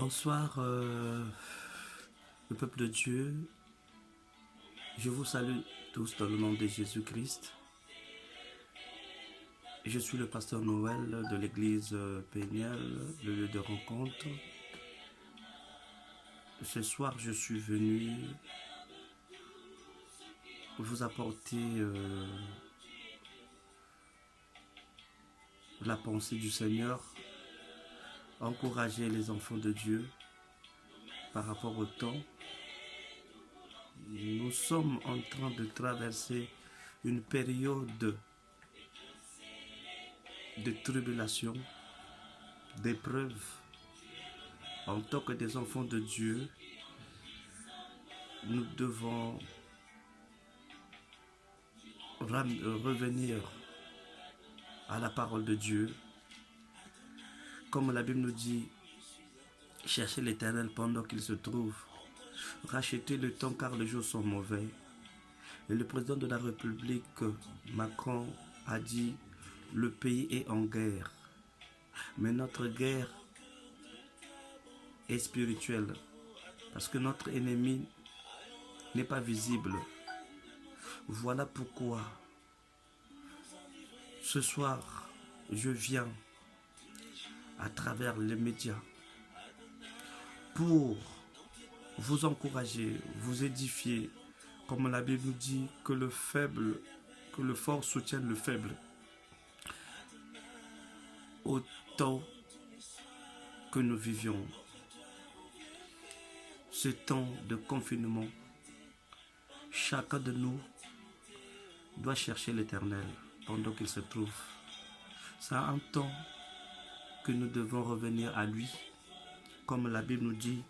Bonsoir, le peuple de Dieu. Je vous salue tous dans le nom de Jésus-Christ. Je suis le pasteur Noël de l'église Péniel, le lieu de rencontre. Ce soir, je suis venu vous apporter la pensée du Seigneur, encourager les enfants de Dieu par rapport au temps. Nous sommes en train de traverser une période de tribulation, d'épreuves. En tant que des enfants de Dieu, nous devons revenir à la parole de Dieu. Comme la Bible nous dit, cherchez l'Éternel pendant qu'il se trouve. Rachetez le temps car les jours sont mauvais. Et le président de la République, Macron, a dit, le pays est en guerre. Mais notre guerre est spirituelle. Parce que notre ennemi n'est pas visible. Voilà pourquoi ce soir, je viens à travers les médias pour vous encourager, vous édifier, comme la Bible nous dit, que le fort soutienne le faible. Au temps que nous vivions, ce temps de confinement, chacun de nous doit chercher l'Éternel pendant qu'il se trouve. C'est un temps que nous devons revenir à lui, comme la Bible nous dit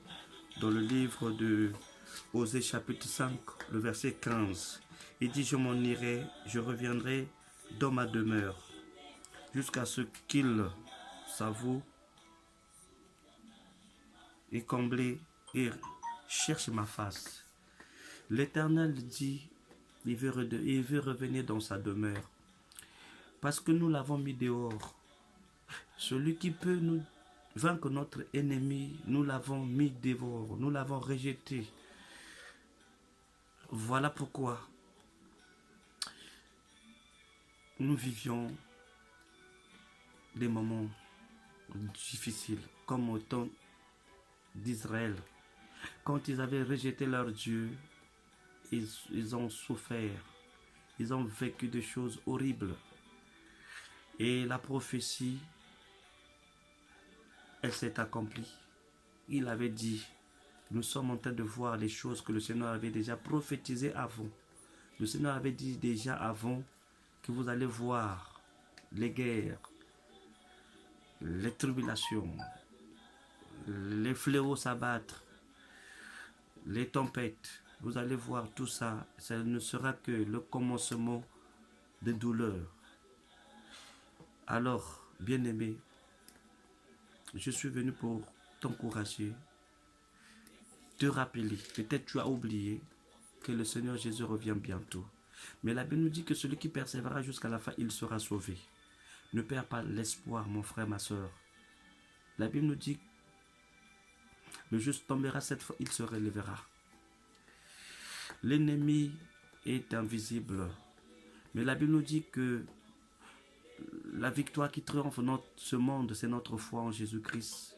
dans le livre de Osée chapitre 5, le verset 15. Il dit, je m'en irai, je reviendrai dans ma demeure, jusqu'à ce qu'il s'avoue et comblé et cherche ma face. L'Éternel dit, il veut revenir dans sa demeure, parce que nous l'avons mis dehors. Celui qui peut nous vaincre notre ennemi, nous l'avons mis dehors, nous l'avons rejeté. Voilà pourquoi nous vivions des moments difficiles, comme au temps d'Israël. Quand ils avaient rejeté leur Dieu, ils ont souffert, ils ont vécu des choses horribles. Et la prophétie, elle s'est accomplie. Il avait dit, nous sommes en train de voir les choses que le Seigneur avait déjà prophétisées avant. Le Seigneur avait dit déjà avant que vous allez voir les guerres, les tribulations, les fléaux s'abattre, les tempêtes. Vous allez voir tout ça. Ça ne sera que le commencement des douleurs. Alors, bien-aimé, je suis venu pour t'encourager, te rappeler. Peut-être tu as oublié que le Seigneur Jésus revient bientôt. Mais la Bible nous dit que celui qui persévérera jusqu'à la fin, il sera sauvé. Ne perds pas l'espoir, mon frère, ma soeur. La Bible nous dit, le juste tombera cette fois, il se relèvera. L'ennemi est invisible. Mais la Bible nous dit que la victoire qui triomphe dans ce monde, c'est notre foi en Jésus-Christ.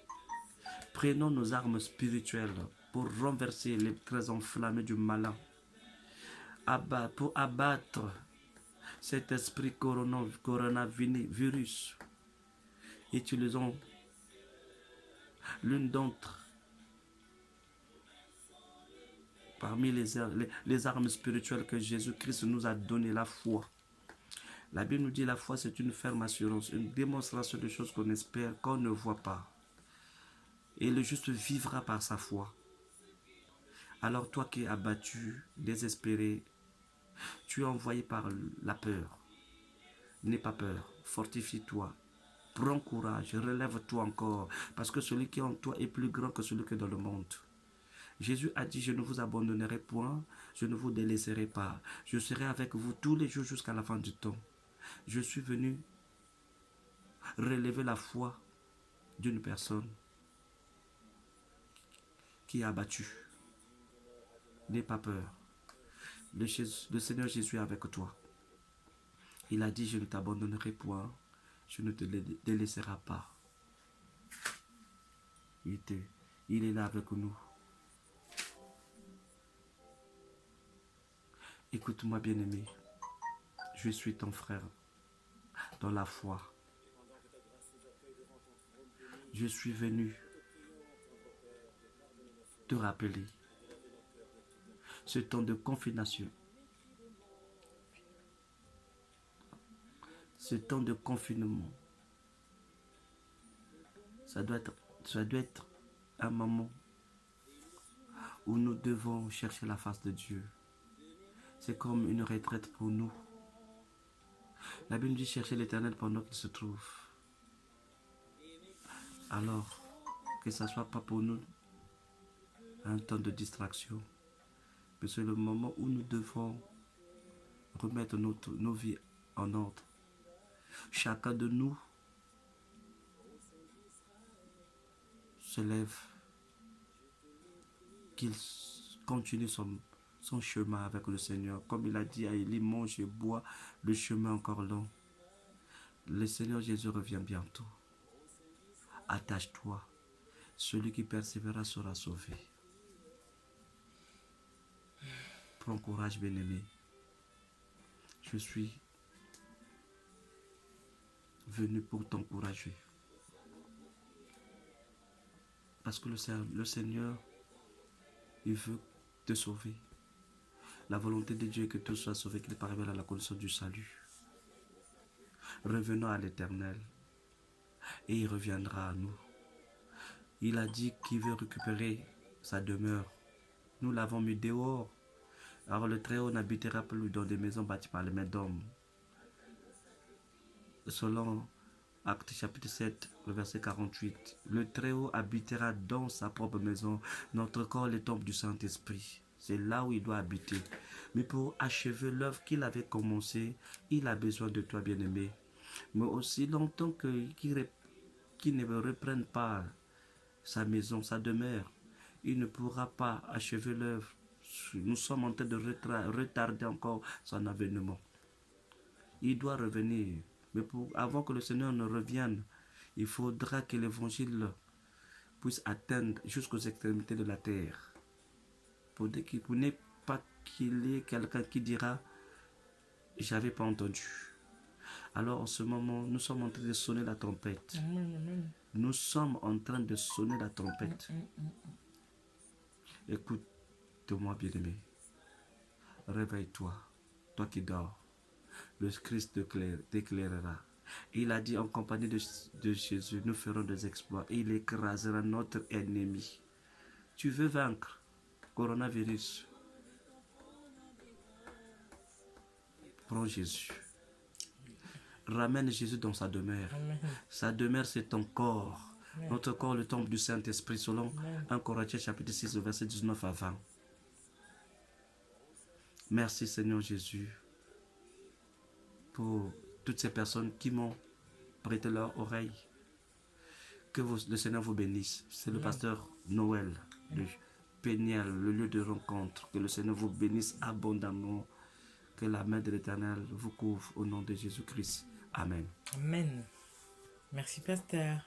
Prenons nos armes spirituelles pour renverser les traits enflammés du malin. Pour abattre cet esprit coronavirus. Utilisons l'une d'entre parmi les armes spirituelles que Jésus-Christ nous a donné, la foi. La Bible nous dit la foi, c'est une ferme assurance, une démonstration de choses qu'on espère, qu'on ne voit pas. Et le juste vivra par sa foi. Alors toi qui es abattu, désespéré, tu es envoyé par la peur. N'aie pas peur, fortifie-toi, prends courage, relève-toi encore, parce que celui qui est en toi est plus grand que celui qui est dans le monde. Jésus a dit, je ne vous abandonnerai point, je ne vous délaisserai pas. Je serai avec vous tous les jours jusqu'à la fin du temps. Je suis venu relever la foi d'une personne. qui est abattu. N'aie pas peur. Le Seigneur Jésus est avec toi. Il a dit, je ne t'abandonnerai point, je ne te délaisserai pas. Il est là avec nous. Écoute-moi, bien-aimé. Je suis ton frère dans la foi. Je suis venu te rappeler ce temps de confination. Ce temps de confinement. Ça doit être un moment où nous devons chercher la face de Dieu. C'est comme une retraite pour nous. La Bible dit chercher l'Éternel pendant qu'il se trouve. Alors, que ce ne soit pas pour nous un temps de distraction, mais c'est le moment où nous devons remettre nos vies en ordre. Chacun de nous se lève, qu'il continue son chemin avec le Seigneur. Comme il a dit à Élie, mange et bois, le chemin encore long. Le Seigneur Jésus revient bientôt. Attache-toi. Celui qui persévérera sera sauvé. Prends courage, bien-aimé. Je suis venu pour t'encourager. Parce que le Seigneur, il veut te sauver. La volonté de Dieu est que tu sois sauvé, qu'il parvienne à la connaissance du salut. Revenons à l'Éternel et il reviendra à nous. Il a dit qu'il veut récupérer sa demeure. Nous l'avons mis dehors. Alors le Très-Haut n'habitera plus dans des maisons bâties par les mains d'hommes. Selon Actes chapitre 7, le verset 48, le Très-Haut habitera dans sa propre maison. Notre corps, les tombes du Saint-Esprit. C'est là où il doit habiter. Mais pour achever l'œuvre qu'il avait commencée, il a besoin de toi, bien-aimé. Mais aussi longtemps qu'il ne reprenne pas sa maison, sa demeure, il ne pourra pas achever l'œuvre. Nous sommes en train de retarder encore son avènement. Il doit revenir. Mais avant que le Seigneur ne revienne, il faudra que l'évangile puisse atteindre jusqu'aux extrémités de la terre. Pour ne pas qu'il y ait quelqu'un qui dira « j'avais pas entendu ». Alors en ce moment, nous sommes en train de sonner la trompette. Nous sommes en train de sonner la trompette. Écoute-moi, bien-aimé. Réveille-toi, toi qui dors. Le Christ t'éclairera. Il a dit en compagnie de Jésus, nous ferons des exploits. Et il écrasera notre ennemi. Tu veux vaincre coronavirus? Prends Jésus. Ramène Jésus dans sa demeure. Sa demeure, c'est ton corps. Notre corps, le temple du Saint-Esprit, selon 1 Corinthiens chapitre 6, verset 19 à 20. Merci Seigneur Jésus pour toutes ces personnes qui m'ont prêté leur oreille. Que le Seigneur vous bénisse. C'est le pasteur Noël de Péniel, le lieu de rencontre. Que le Seigneur vous bénisse abondamment. Que la main de l'Éternel vous couvre au nom de Jésus-Christ. Amen. Amen. Merci pasteur.